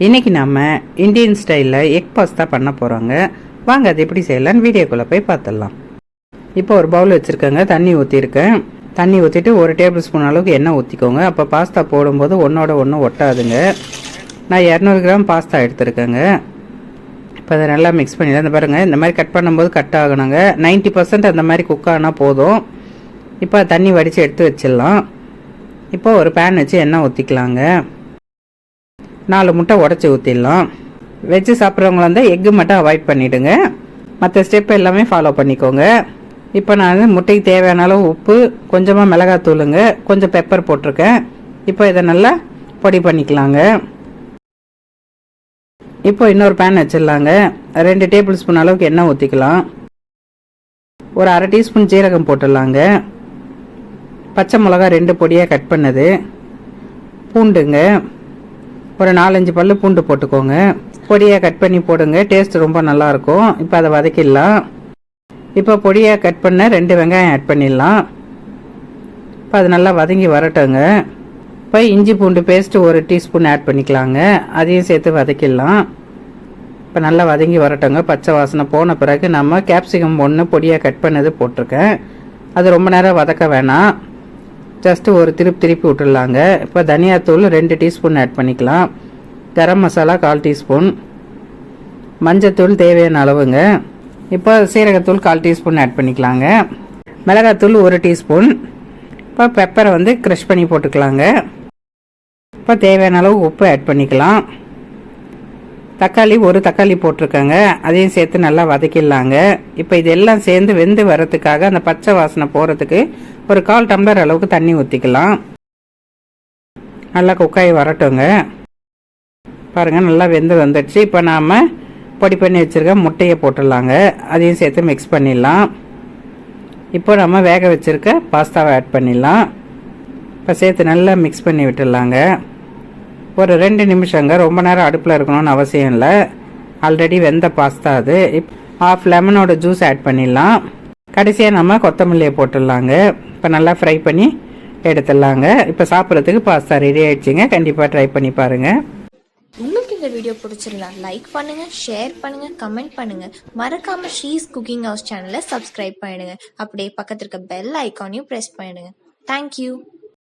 இன்றைக்கி நம்ம இந்தியன் ஸ்டைலில் எக் பாஸ்தா பண்ண போகிறோங்க. வாங்க அது எப்படி செய்யலான்னு வீடியோக்குள்ளே போய் பார்த்துடலாம். இப்போ ஒரு பவுல் வச்சுருக்கேங்க, தண்ணி ஊற்றிருக்கேன். தண்ணி ஊற்றிட்டு 1 டேபிள் ஸ்பூன் அளவுக்கு எண்ணெய் ஊற்றிக்கோங்க. அப்போ பாஸ்தா போடும்போது ஒன்றோட ஒன்று ஒட்டாதுங்க. நான் 200 கிராம் பாஸ்தா எடுத்துருக்கேங்க. இப்போ அதை நல்லா மிக்ஸ் பண்ணிடலாம். இந்த பாருங்கள், இந்த மாதிரி கட் பண்ணும்போது கட் ஆகணுங்க. 90% அந்த மாதிரி குக் ஆனால் போதும். இப்போ தண்ணி வடித்து எடுத்து வச்சிடலாம். இப்போ ஒரு பேன் வச்சு எண்ணெய் ஊற்றிக்கலாங்க. 4 முட்டை உடச்சி ஊற்றிடலாம். வெஜ்ஜு சாப்பிட்றவங்களா இருந்தால் எக்கு மட்டும் அவாய்ட் பண்ணிவிடுங்க. மற்ற ஸ்டெப் எல்லாமே ஃபாலோ பண்ணிக்கோங்க. இப்போ நான் முட்டைக்கு தேவையான அளவு உப்பு, கொஞ்சமாக மிளகாத்தூளுங்க, கொஞ்சம் பெப்பர் போட்டிருக்கேன். இப்போ இதை நல்லா பொடி பண்ணிக்கலாங்க. இப்போ இன்னொரு பேன் வச்சிடலாங்க. 2 டேபிள் ஸ்பூன் அளவுக்கு எண்ணெய் ஊற்றிக்கலாம். ஒரு அரை டீஸ்பூன் ஜீரகம் போட்டுடலாங்க. பச்சை மிளகா 2 பொடியாக கட் பண்ணது, பூண்டுங்க ஒரு 4-5 பல்லு பூண்டு போட்டுக்கோங்க. பொடியாக கட் பண்ணி போடுங்க, டேஸ்ட் ரொம்ப நல்லாயிருக்கும். இப்போ அதை வதக்கிடலாம். இப்போ பொடியாக கட் பண்ண 2 வெங்காயம் ஆட் பண்ணிடலாம். இப்போ அது நல்லா வதங்கி வரட்டுங்க. இப்போ இஞ்சி பூண்டு பேஸ்ட்டு 1 டீஸ்பூன் ஆட் பண்ணிக்கலாங்க. அதையும் சேர்த்து வதக்கிடலாம். இப்போ நல்லா வதங்கி வரட்டுங்க. பச்சை வாசனை போன பிறகு நம்ம கேப்சிகம் 1 பொடியாக கட் பண்ணது போட்டிருக்கேன். அது ரொம்ப நேரம் வதக்க வேணாம், ஜஸ்ட்டு ஒரு திருப்பி விட்டுடலாங்க. இப்போ தனியாத்தூள் 2 டீஸ்பூன் ஆட் பண்ணிக்கலாம். கரம் மசாலா 1/4 டீஸ்பூன், மஞ்சத்தூள் தேவையான அளவுங்க. இப்போ சீரகத்தூள் 1/4 டீஸ்பூன் ஆட் பண்ணிக்கலாங்க. மிளகாத்தூள் 1 டீஸ்பூன். இப்போ பெப்பரை க்ரஷ் பண்ணி போட்டுக்கலாங்க. இப்போ தேவையான அளவு உப்பு ஆட் பண்ணிக்கலாம். தக்காளி 1 தக்காளி போட்டிருக்கேங்க, அதையும் சேர்த்து நல்லா வதக்கிடலாங்க. இப்போ இதெல்லாம் சேர்ந்து வெந்து வரத்துக்காக அந்த பச்சை வாசனை போகிறதுக்கு ஒரு 1/4 டம்ளர் அளவுக்கு தண்ணி ஊற்றிக்கலாம். நல்லா குக்காய் வரட்டுங்க. பாருங்கள், நல்லா வெந்து வந்துடுச்சு. இப்போ நாம் பொடி பண்ணி வச்சுருக்க முட்டையை போட்டுடலாங்க. அதையும் சேர்த்து மிக்ஸ் பண்ணிடலாம். இப்போ நம்ம வேக வச்சுருக்க பாஸ்தாவை ஆட் பண்ணிடலாம். இப்போ சேர்த்து நல்லா மிக்ஸ் பண்ணி விட்டுடலாங்க. ஒரு 2 நிமிஷங்க, ரொம்ப நேரம் அடுப்பில் இருக்கணும்னு அவசியம் இல்லை. ஆல்ரெடி வெந்த பாஸ்தா அது. ½ லெமனோட ஜூஸ் ஆட் பண்ணிடலாம். கடைசியாக நம்ம கொத்தமல்லியை போட்டுடலாங்க. இப்போ நல்லா ஃப்ரை பண்ணி எடுத்துடலாங்க. இப்போ சாப்பிட்றதுக்கு பாஸ்தா ரெடி ஆயிடுச்சுங்க. கண்டிப்பாக ட்ரை பண்ணி பாருங்கள். உங்களுக்கு இந்த வீடியோ பிடிச்சிருந்தா லைக் பண்ணுங்க, ஷேர் பண்ணுங்க, கமெண்ட் பண்ணுங்க. மறக்காம ஷீஸ் குக்கிங் ஹவுஸ் சேனலை சப்ஸ்கிரைப் பண்ணிடுங்க. அப்படியே பக்கத்துல இருக்க பெல் ஐக்கானையும் ப்ரெஸ் பண்ணிடுங்க. தேங்க்யூ.